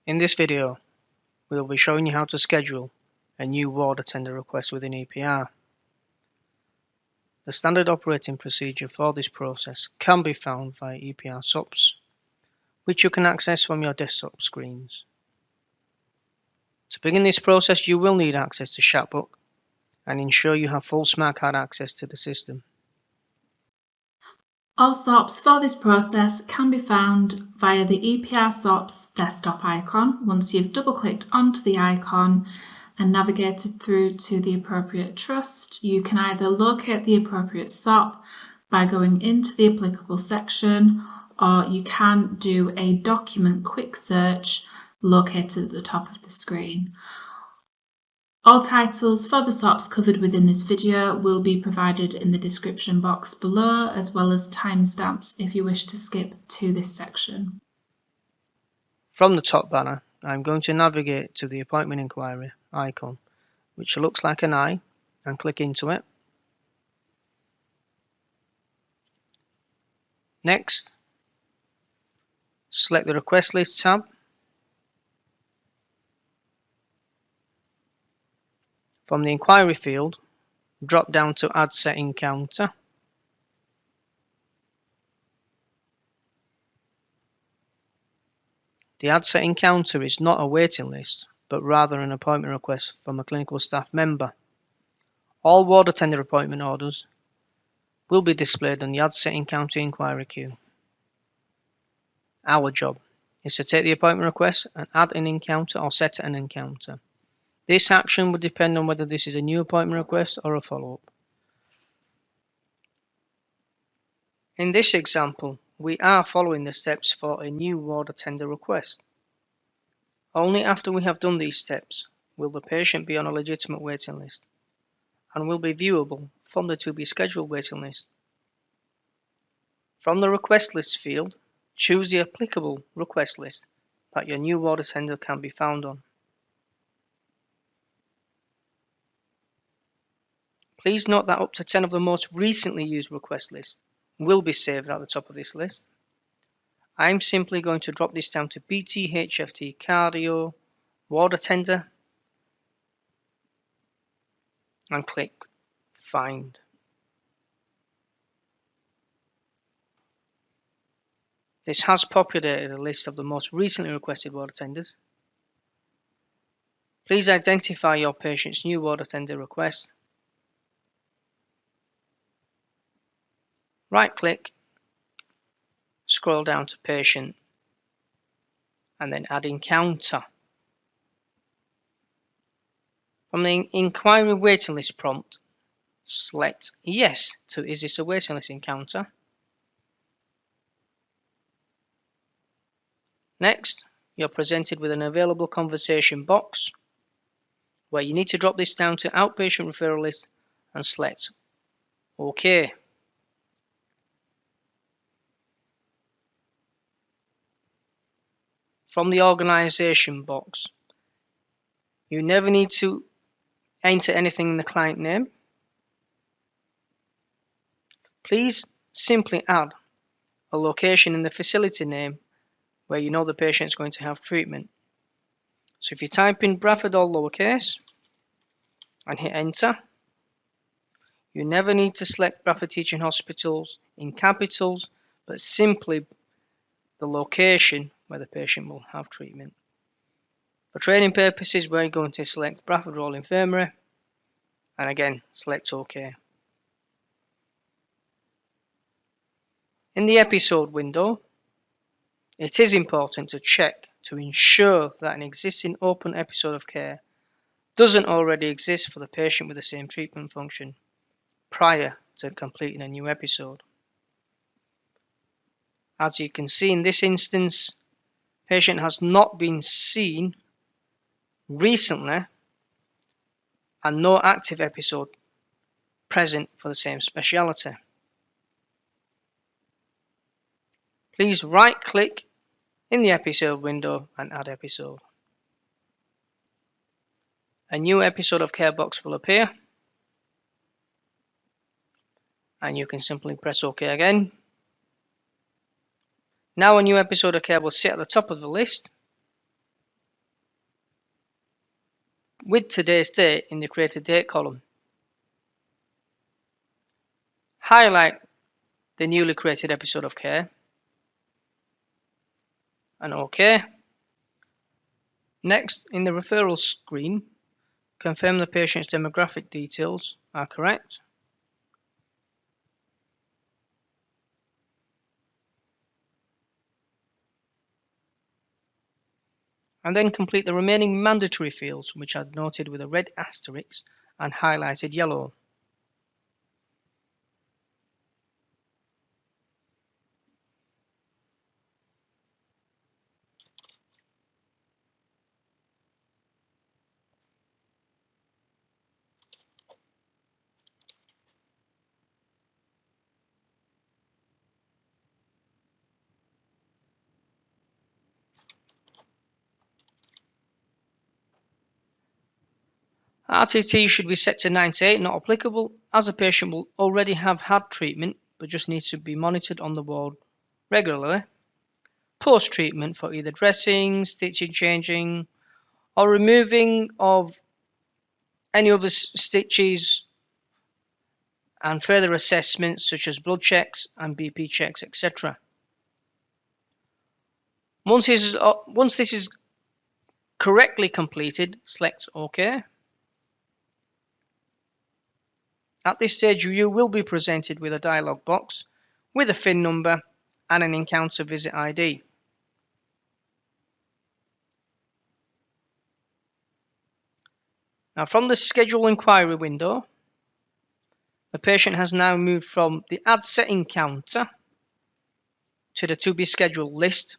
In this video, we will be showing you how to schedule a new ward attender request within EPR. The standard operating procedure for this process can be found via EPR SOPs, which you can access from your desktop screens. To begin this process, you will need access to Chatbook and ensure you have full smart card access to the system. All SOPs for this process can be found via the EPR SOPs desktop icon once you've double-clicked onto the icon and navigated through to the appropriate trust. You can either locate the appropriate SOP by going into the applicable section, or you can do a document quick search located at the top of the screen. All titles for the SOPs covered within this video will be provided in the description box below, as well as timestamps if you wish to skip to this section. From the top banner, I'm going to navigate to the appointment inquiry icon, which looks like an eye, and click into it. Next, select the request list tab. From the inquiry field, drop down to add setting counter. The add setting counter is not a waiting list, but rather an appointment request from a clinical staff member. All ward attender appointment orders will be displayed on the add setting counter inquiry queue. Our job is to take the appointment request and add an encounter or set an encounter. This action would depend on whether this is a new appointment request or a follow-up. In this example, we are following the steps for a new ward attender request. Only after we have done these steps will the patient be on a legitimate waiting list and will be viewable from the to be scheduled waiting list. From the request list field, choose the applicable request list that your new ward attender can be found on. Please note that up to 10 of the most recently used request lists will be saved at the top of this list. I'm simply going to drop this down to BTHFT Cardio Ward Attender and click Find. This has populated a list of the most recently requested ward attenders. Please identify your patient's new ward attender request. Right-click, scroll down to Patient, and then add Encounter. From the Inquiry Waiting List prompt, select Yes to Is this a waiting list encounter? Next, you're presented with an available conversation box where you need to drop this down to Outpatient Referral List and select OK. From the organization box, you never need to enter anything in the client name. Please simply add a location in the facility name where you know the patient is going to have treatment. So if you type in Bradford all lowercase and hit enter, you never need to select Bradford Teaching Hospitals in capitals, but simply the location where the patient will have treatment. For training purposes, we're going to select Bradford Royal Infirmary and again select OK. In the episode window, it is important to check to ensure that an existing open episode of care doesn't already exist for the patient with the same treatment function prior to completing a new episode. As you can see in this instance, patient has not been seen recently and no active episode present for the same speciality. Please right-click in the episode window and add episode. A new episode of care box will appear and you can simply press OK again. Now a new episode of care will sit at the top of the list with today's date in the created date column. Highlight the newly created episode of care and OK. Next, in the referral screen, confirm the patient's demographic details are correct. And then complete the remaining mandatory fields, which are noted with a red asterisk and highlighted yellow. RTT should be set to 98, not applicable, as a patient will already have had treatment but just needs to be monitored on the ward regularly. Post-treatment for either dressing, stitching, changing, or removing of any other stitches, and further assessments such as blood checks and BP checks, etc. Once this is correctly completed, select OK. At this stage, you will be presented with a dialog box with a FIN number and an encounter visit ID. Now, from the schedule inquiry window, the patient has now moved from the add setting counter to the to be scheduled list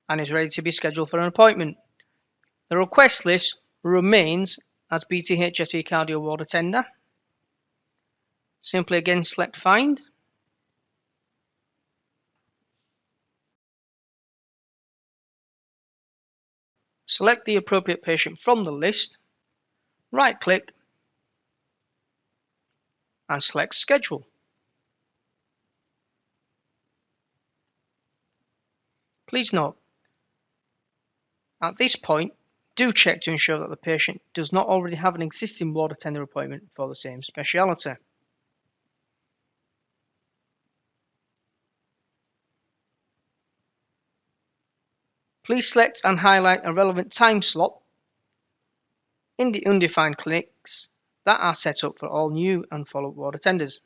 and is ready to be scheduled for an appointment. The request list remains as BTHFT cardio ward attender. Simply again select find. Select the appropriate patient from the list, right click and select schedule. Please note, at this point, do check to ensure that the patient does not already have an existing ward attender appointment for the same speciality. Please select and highlight a relevant time slot in the undefined clinics that are set up for all new and follow-up ward attenders.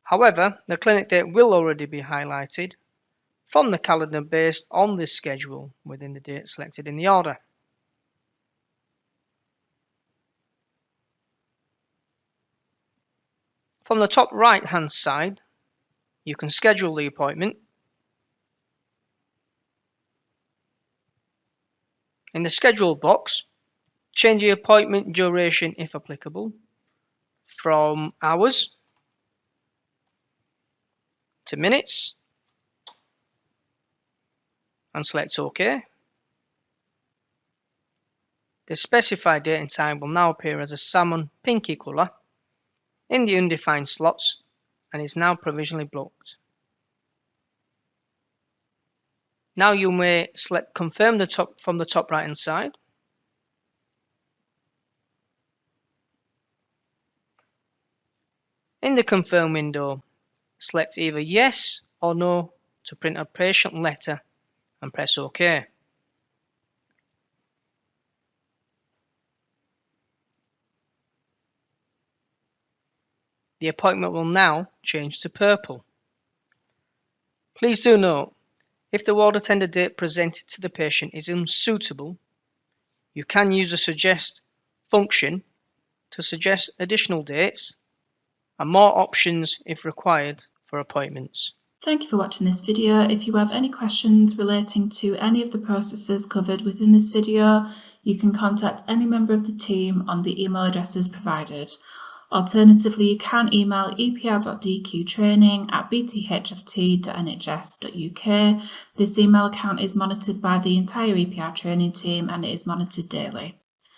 However, the clinic date will already be highlighted from the calendar based on this schedule within the date selected in the order. From the top right hand side, you can schedule the appointment. In the schedule box, change the appointment duration if applicable from hours to minutes and select OK. The specified date and time will now appear as a salmon pinky colour in the undefined slots and is now provisionally blocked. Now you may select confirm from the top right hand side. In the confirm window, select either yes or no to print a patient letter and press OK. The appointment will now change to purple. Please do note, if the ward attender date presented to the patient is unsuitable, you can use the suggest function to suggest additional dates and more options if required for appointments. Thank you for watching this video. If you have any questions relating to any of the processes covered within this video, you can contact any member of the team on the email addresses provided. Alternatively, you can email epr.dqtraining@bthft.nhs.uk. This email account is monitored by the entire EPR training team and it is monitored daily.